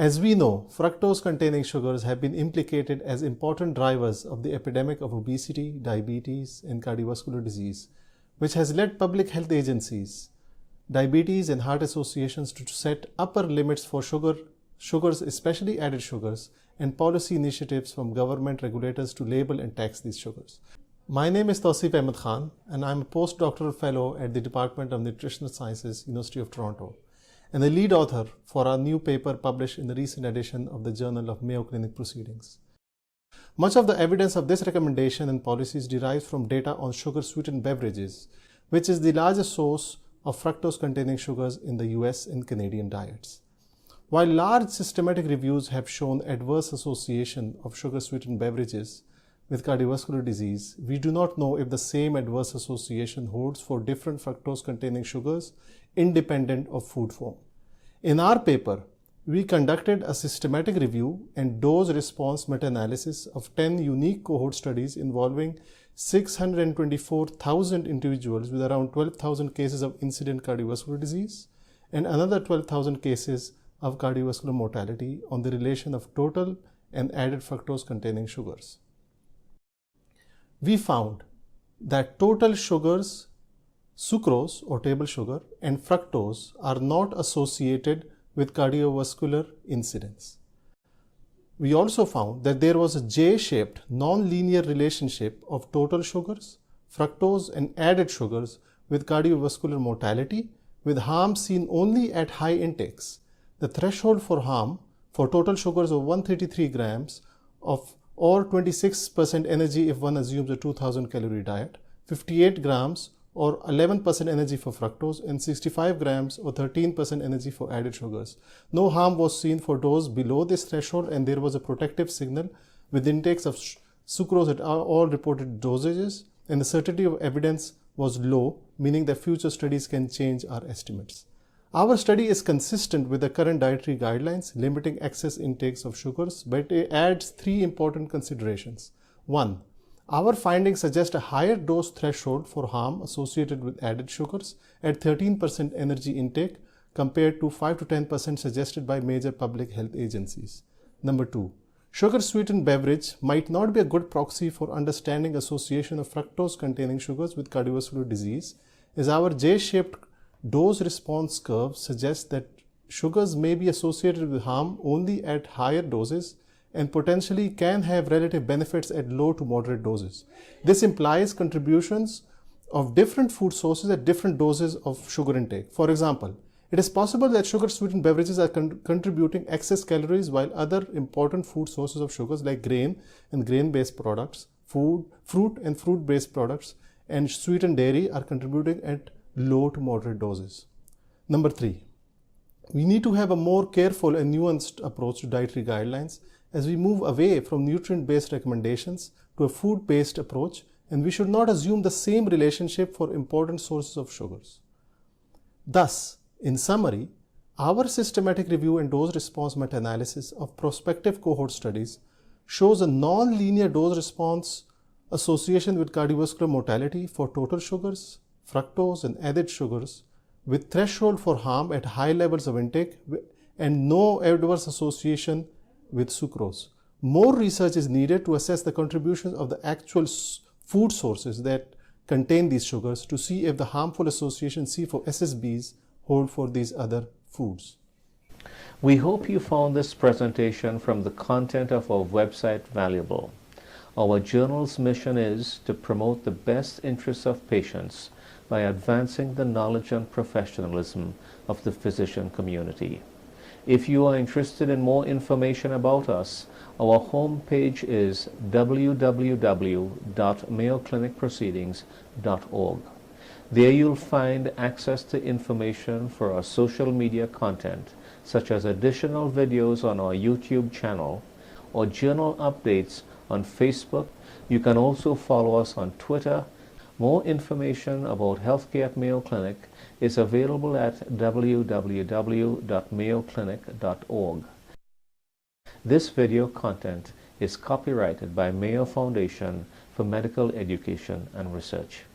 As we know, fructose-containing sugars have been implicated as important drivers of the epidemic of obesity, diabetes, and cardiovascular disease, which has led public health agencies, diabetes and heart associations to set upper limits for sugars, especially added sugars, and policy initiatives from government regulators to label and tax these sugars. My name is Tausif Ahmed Khan, and I'm a postdoctoral fellow at the Department of Nutritional Sciences, University of Toronto, and the lead author for our new paper published in the recent edition of the Journal of Mayo Clinic Proceedings. Much of the evidence of this recommendation and policies derives from data on sugar-sweetened beverages, which is the largest source of fructose-containing sugars in the US and Canadian diets. While large systematic reviews have shown adverse association of sugar-sweetened beverages with cardiovascular disease, we do not know if the same adverse association holds for different fructose-containing sugars independent of food form. In our paper, we conducted a systematic review and dose-response meta-analysis of 10 unique cohort studies involving 624,000 individuals with around 12,000 cases of incident cardiovascular disease and another 12,000 cases of cardiovascular mortality on the relation of total and added fructose-containing sugars. We found that total sugars, sucrose or table sugar, and fructose are not associated with cardiovascular incidence. We also found that there was a J-shaped non-linear relationship of total sugars, fructose, and added sugars with cardiovascular mortality, with harm seen only at high intakes. The threshold for harm for total sugars of 133 grams or 26% energy if one assumes a 2000 calorie diet, 58 grams or 11% energy for fructose, and 65 grams or 13% energy for added sugars. No harm was seen for dose below this threshold, and there was a protective signal with intakes of sucrose at all reported dosages, and the certainty of evidence was low, meaning that future studies can change our estimates. Our study is consistent with the current dietary guidelines limiting excess intakes of sugars, but it adds three important considerations. One, our findings suggest a higher dose threshold for harm associated with added sugars at 13% energy intake compared to 5 to 10% suggested by major public health agencies. Number two, sugar-sweetened beverage might not be a good proxy for understanding association of fructose-containing sugars with cardiovascular disease, as our J-shaped dose-response curve suggests that sugars may be associated with harm only at higher doses and potentially can have relative benefits at low to moderate doses. This implies contributions of different food sources at different doses of sugar intake. For example, it is possible that sugar-sweetened beverages are contributing excess calories while other important food sources of sugars like grain and grain-based products, fruit and fruit-based products, and sweetened dairy are contributing at low to moderate doses. Number three, we need to have a more careful and nuanced approach to dietary guidelines as we move away from nutrient-based recommendations to a food-based approach, and we should not assume the same relationship for important sources of sugars. Thus, in summary, our systematic review and dose-response meta-analysis of prospective cohort studies shows a non-linear dose-response association with cardiovascular mortality for total sugars, fructose, and added sugars, with threshold for harm at high levels of intake and no adverse association with sucrose. More research is needed to assess the contributions of the actual food sources that contain these sugars to see if the harmful association seen for SSBs hold for these other foods. We hope you found this presentation from the content of our website valuable. Our journal's mission is to promote the best interests of patients by advancing the knowledge and professionalism of the physician community. If you are interested in more information about us, our homepage is www.mayoclinicproceedings.org. There you'll find access to information for our social media content, such as additional videos on our YouTube channel or journal updates on Facebook. You can also follow us on Twitter. More information about healthcare at Mayo Clinic is available at www.mayoclinic.org. This video content is copyrighted by Mayo Foundation for Medical Education and Research.